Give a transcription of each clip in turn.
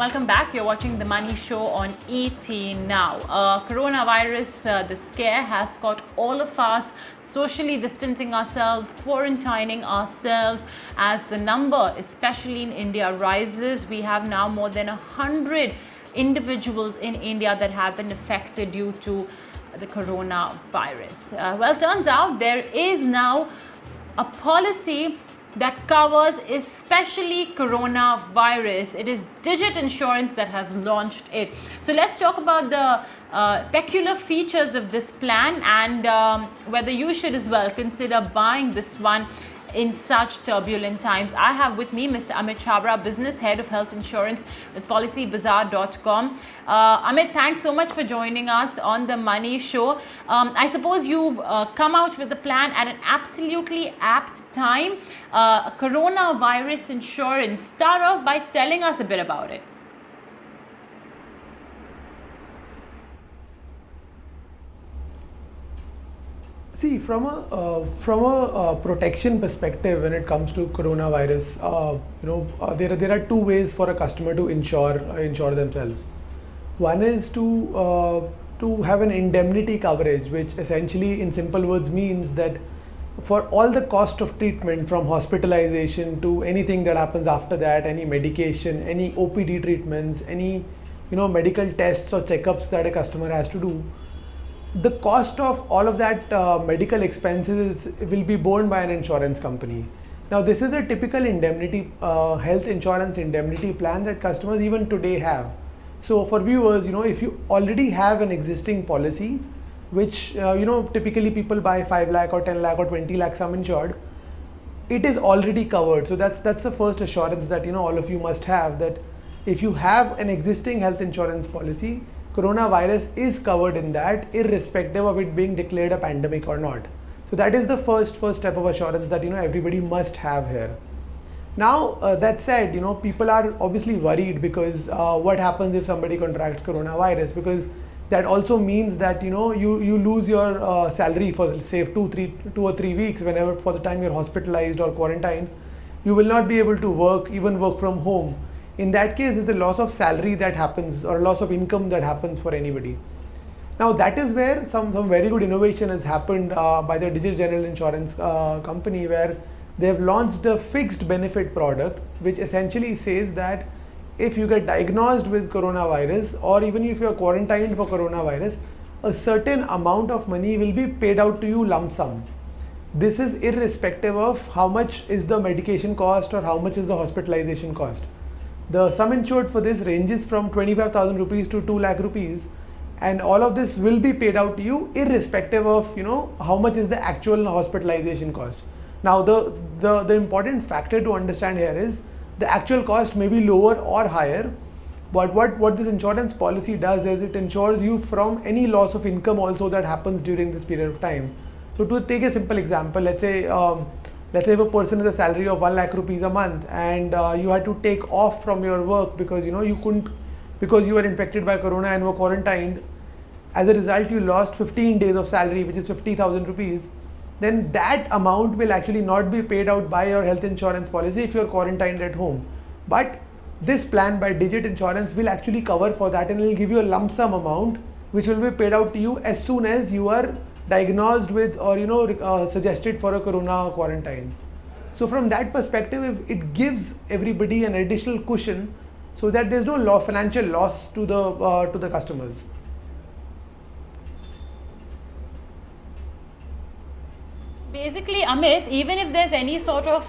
Welcome back. You're watching The Money Show on ET Now. Coronavirus, the scare has got all of us socially distancing ourselves, quarantining ourselves as the number, especially in India, rises. We have now more than 100 individuals in India that have been affected due to the coronavirus. Well, turns out there is now a policy that covers especially coronavirus. It is Digit Insurance that has launched it. So let's talk about the peculiar features of this plan and whether you should as well consider buying this one in such turbulent times. I have with me Mr. Amit Chhabra, Business Head of Health Insurance with PolicyBazaar.com. Amit, thanks so much for joining us on The Money Show. I suppose you've come out with the plan at an absolutely apt time. Coronavirus insurance. Start off by telling us a bit about it. See, from a protection perspective, when it comes to coronavirus, there are two ways for a customer to insure themselves. One is to have an indemnity coverage, which essentially, in simple words, means that for all the cost of treatment, from hospitalization to anything that happens after that, any medication, any OPD treatments, any medical tests or checkups that a customer has to do, the cost of all of that medical expenses will be borne by an insurance company. Now, this is a typical indemnity, health insurance indemnity plan that customers even today have. So for viewers, if you already have an existing policy, which typically people buy 5 lakh or 10 lakh or 20 lakh sum insured, it is already covered. So that's the first assurance that all of you must have, that if you have an existing health insurance policy, coronavirus is covered in that, irrespective of it being declared a pandemic or not. So that is the first step of assurance that everybody must have here. Now that said, people are obviously worried because what happens if somebody contracts coronavirus? Because that also means that you lose your salary for say 2 or 3 weeks. Whenever, for the time you're hospitalized or quarantined, you will not be able to work, even work from home. In that case, there's a loss of salary that happens, or loss of income that happens for anybody. Now that is where some very good innovation has happened by the Digit General Insurance company, where they have launched a fixed benefit product, which essentially says that if you get diagnosed with coronavirus, or even if you are quarantined for coronavirus, a certain amount of money will be paid out to you lump sum. This is irrespective of how much is the medication cost or how much is the hospitalization cost. The sum insured for this ranges from 25,000 rupees to 2 lakh rupees, and all of this will be paid out to you irrespective of how much is the actual hospitalization cost. Now the important factor to understand here is the actual cost may be lower or higher, but what this insurance policy does is it insures you from any loss of income also that happens during this period of time. So to take a simple example, let's say if a person has a salary of 1 lakh rupees a month and you had to take off from your work because you couldn't, because you were infected by corona and were quarantined. As a result, you lost 15 days of salary, which is 50,000 rupees. Then that amount will actually not be paid out by your health insurance policy if you are quarantined at home. But this plan by Digit Insurance will actually cover for that, and it will give you a lump sum amount which will be paid out to you as soon as you are diagnosed with or suggested for a corona quarantine. So from that perspective, it gives everybody an additional cushion so that there's no financial loss to the customers. Basically, Amit, even if there's any sort of,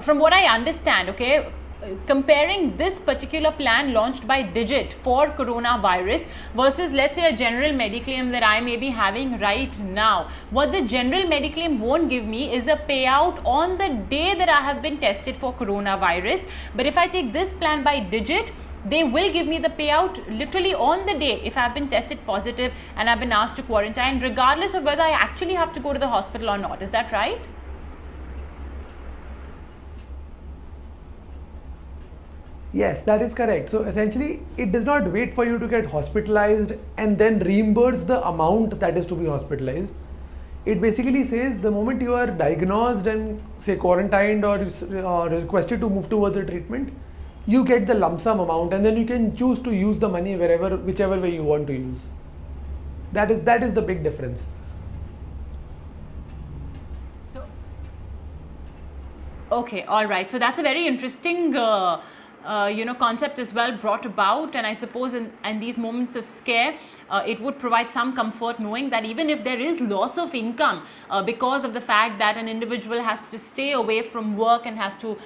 from what I understand, okay, comparing this particular plan launched by Digit for coronavirus versus, let's say, a general mediclaim that I may be having right now, what the general mediclaim won't give me is a payout on the day that I have been tested for coronavirus. But if I take this plan by Digit, they will give me the payout literally on the day if I've been tested positive and I've been asked to quarantine, regardless of whether I actually have to go to the hospital or not. Is that right? Yes, that is correct. So essentially, it does not wait for you to get hospitalized and then reimburse the amount that is to be hospitalized. It basically says the moment you are diagnosed and say quarantined or requested to move towards the treatment, you get the lump sum amount, and then you can choose to use the money whichever way you want to use. That is the big difference. So, okay, all right. So that's a very interesting, concept as well brought about, and I suppose in these moments of scare, it would provide some comfort knowing that even if there is loss of income because of the fact that an individual has to stay away from work and has to,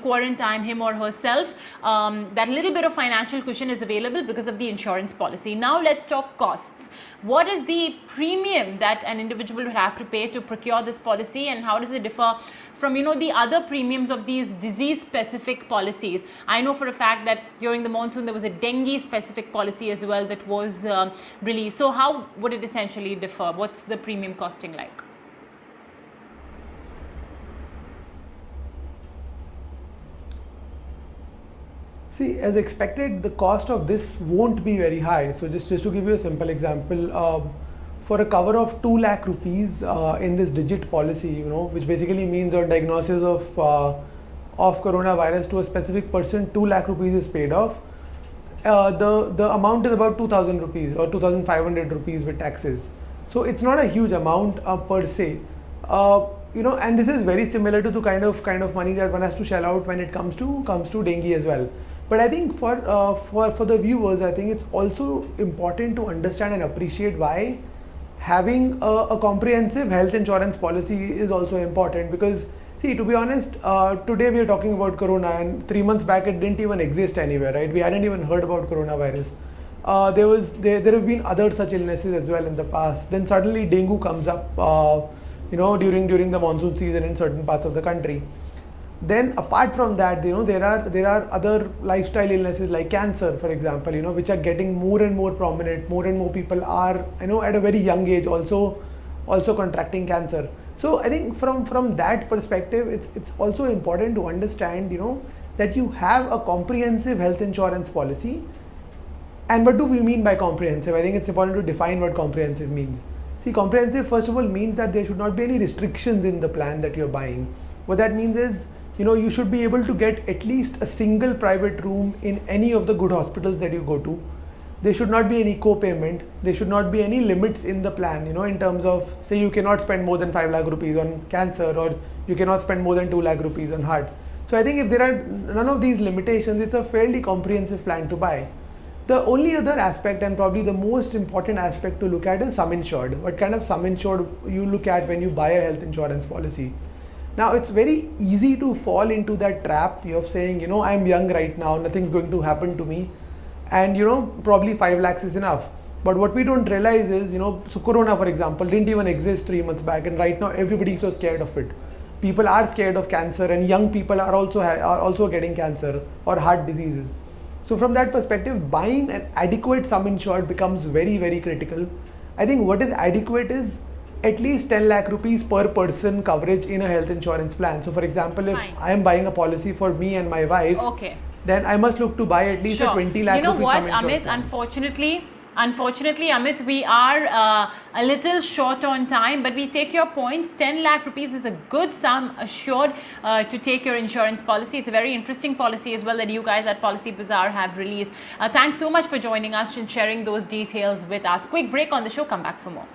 quarantine him or herself, that little bit of financial cushion is available because of the insurance policy. Now let's talk costs. What is the premium that an individual would have to pay to procure this policy, and how does it differ from the other premiums of these disease specific policies? I know for a fact that during the monsoon there was a dengue specific policy as well that was released. So how would it essentially differ? What's the premium costing like? See, as expected, the cost of this won't be very high. So just to give you a simple example, for a cover of 2 lakh rupees in this digit policy, which basically means on diagnosis of coronavirus to a specific person, 2 lakh rupees is paid off. The amount is about 2,000 rupees or 2,500 rupees with taxes. So it's not a huge amount per se. And this is very similar to the kind of money that one has to shell out when it comes to dengue as well. But I think for the viewers, I think it's also important to understand and appreciate why having a comprehensive health insurance policy is also important. Because see, to be honest, today we are talking about corona, and 3 months back it didn't even exist anywhere, right? We hadn't even heard about coronavirus. There have been other such illnesses as well in the past. Then suddenly dengue comes up, during the monsoon season in certain parts of the country. Then apart from that, there are other lifestyle illnesses like cancer, for example, which are getting more and more prominent. More and more people are, at a very young age also contracting cancer. So I think from that perspective, it's also important to understand, that you have a comprehensive health insurance policy. And what do we mean by comprehensive? I think it's important to define what comprehensive means. See, comprehensive first of all means that there should not be any restrictions in the plan that you're buying. What that means is, you should be able to get at least a single private room in any of the good hospitals that you go to. There should not be any co-payment. There should not be any limits in the plan, in terms of, say, you cannot spend more than 5 lakh rupees on cancer, or you cannot spend more than 2 lakh rupees on heart. So I think if there are none of these limitations, it's a fairly comprehensive plan to buy. The only other aspect, and probably the most important aspect to look at, is sum insured. What kind of sum insured you look at when you buy a health insurance policy. Now, it's very easy to fall into that trap of saying, I'm young right now, nothing's going to happen to me, and probably 5 lakhs is enough. But what we don't realize is, so corona, for example, didn't even exist 3 months back, and right now everybody's so scared of it. People are scared of cancer, and young people are also getting cancer or heart diseases. So from that perspective, buying an adequate sum insured becomes very, very critical. I think what is adequate is at least 10 lakh rupees per person coverage in a health insurance plan. So for example, if I am buying a policy for me and my wife, then I must look to buy at least a 20 lakh rupees sum insured Amit, plan. Unfortunately, Amit, we are a little short on time, but we take your point. 10 lakh rupees is a good sum assured to take your insurance policy. It's a very interesting policy as well that you guys at Policy Bazaar have released. Thanks so much for joining us and sharing those details with us. Quick break on the show. Come back for more.